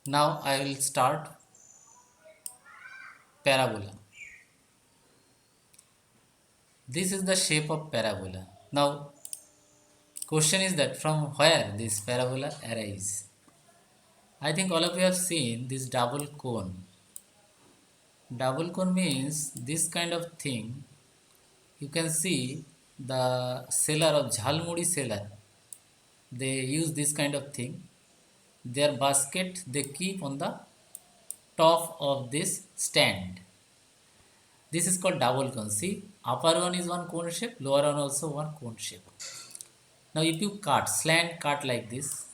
Now I will start parabola. This is the shape of parabola. Now question is that from where this parabola arises. I think all of you have seen this double cone. Double cone means this kind of thing. You can see the seller of Jhalmuri seller. They use this kind of thing. Their basket they keep on the top of this stand. This is called double cone. See, upper one is one cone shape, lower one also one cone shape. Now, if you cut slant cut like this,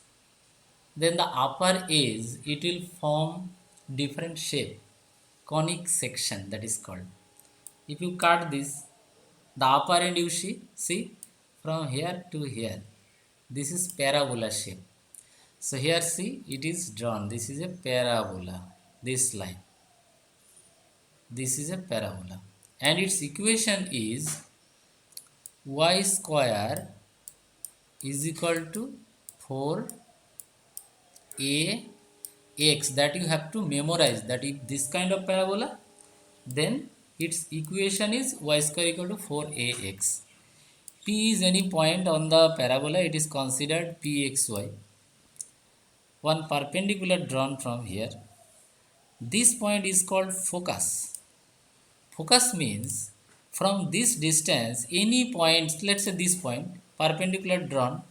then the upper edge it will form different shape, conic section that is called. If you cut this, the upper end you see from here to here. This is parabola shape. So here see it is drawn. This is a parabola. This line. This is a parabola, and its equation is y square is equal to 4ax. That you have to memorize, that if this kind of parabola, then its equation is y square equal to 4ax. P is any point on the parabola, it is considered pxy. One perpendicular drawn from here. This point is called focus. Focus means from this distance any point, let's say this point, perpendicular drawn,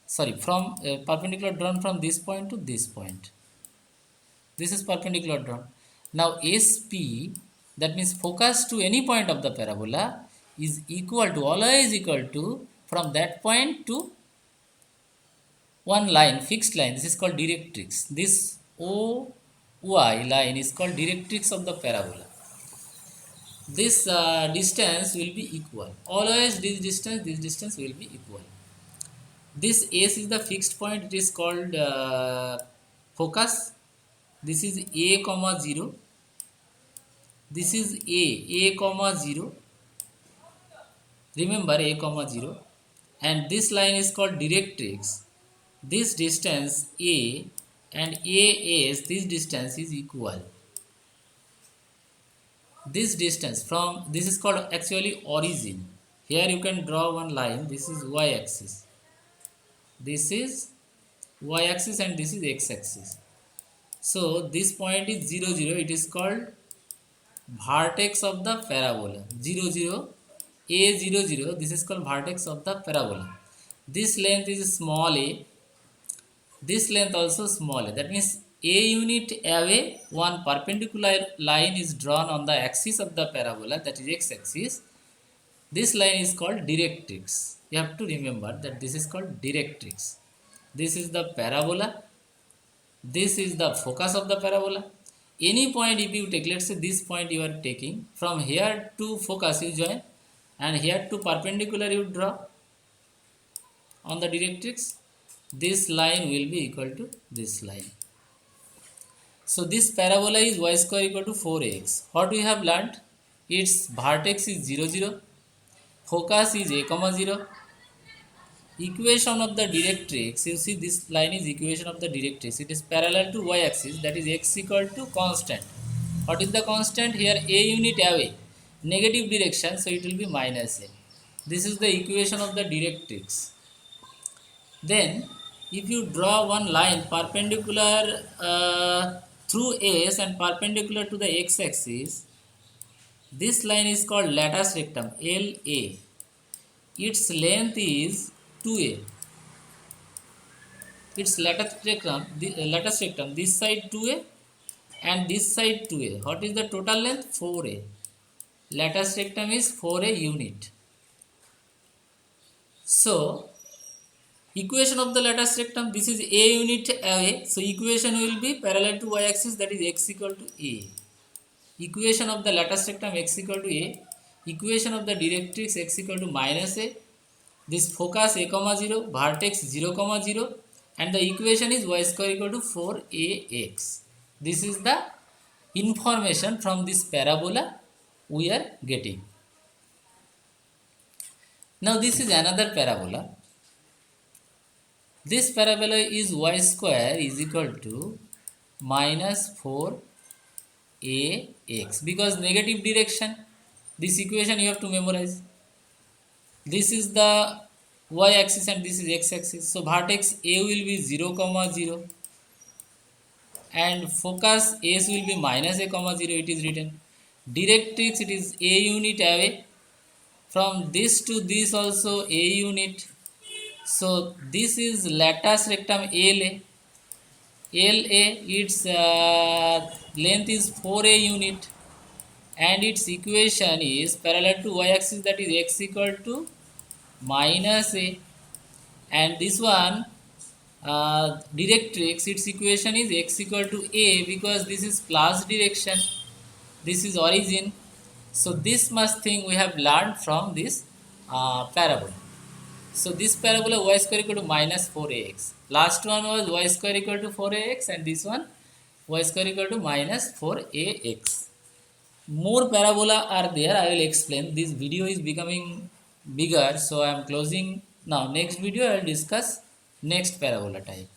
sorry, from perpendicular drawn from this point to this point. This is perpendicular drawn. Now SP, that means focus to any point of the parabola, is equal to, always equal to, from that point to one line, fixed line. This is called directrix. This OY line is called directrix of the parabola. This distance will be equal. Always this distance will be equal. This S is the fixed point, it is called focus. This is a comma 0. This is a comma 0. Remember a comma 0. And this line is called directrix. This distance a and AS, this distance is equal. This distance from, this is called actually origin. Here you can draw one line. This is y axis. This is y axis and this is x axis. So this point is 0 0. It is called vertex of the parabola. 0 0 a 0 0. This is called vertex of the parabola. This length is small a. This length also small a. That means a unit away one perpendicular line is drawn on the axis of the parabola, that is x axis. This line is called directrix. You have to remember that this is called directrix. This is the parabola. This is the focus of the parabola. Any point if you take, let's say this point you are taking, from here to focus you join, and here to perpendicular you draw on the directrix. This line will be equal to this line. So this parabola is y square equal to 4x. What we have learnt? Its vertex is 0 0. Focus is a comma 0. Equation of the directrix, you see this line is equation of the directrix. It is parallel to y axis, that is x equal to constant. What is the constant? Here a unit away, negative direction, so it will be minus a. This is the equation of the directrix. Then if you draw one line perpendicular through S and perpendicular to the x axis, this line is called latus rectum, LA. Its length is 2a. Its latus rectum, this side 2a and this side 2a. What is the total length? 4a. Latus rectum is 4a unit. So equation of the latus rectum, this is a unit away, so equation will be parallel to y axis, that is x equal to a. Equation of the latus rectum, x equal to a. Equation of the directrix, x equal to minus a. This focus a comma 0, vertex 0 comma 0, and the equation is y square equal to 4ax. This is the information from this parabola we are getting. Now this is another parabola. This parabola is y square is equal to minus 4ax, because negative direction. This equation you have to memorize. This is the y axis and this is x axis. So vertex A will be 0 comma 0 and focus S will be minus a comma 0. It is written. Directrix, it is a unit away. From this to this also a unit. So this is latus rectum LA. LA, its length is 4a unit and its equation is parallel to y axis, that is x equal to minus a, and this one directrix, its equation is x equal to a, because this is plus direction, this is origin. So this much thing we have learned from this parabola. So this parabola y square equal to minus 4ax. Last one was y square equal to 4ax and this one y square equal to minus 4ax. More parabola are there, I will explain. This video is becoming bigger, so I am closing now. Next video I will discuss next parabola type.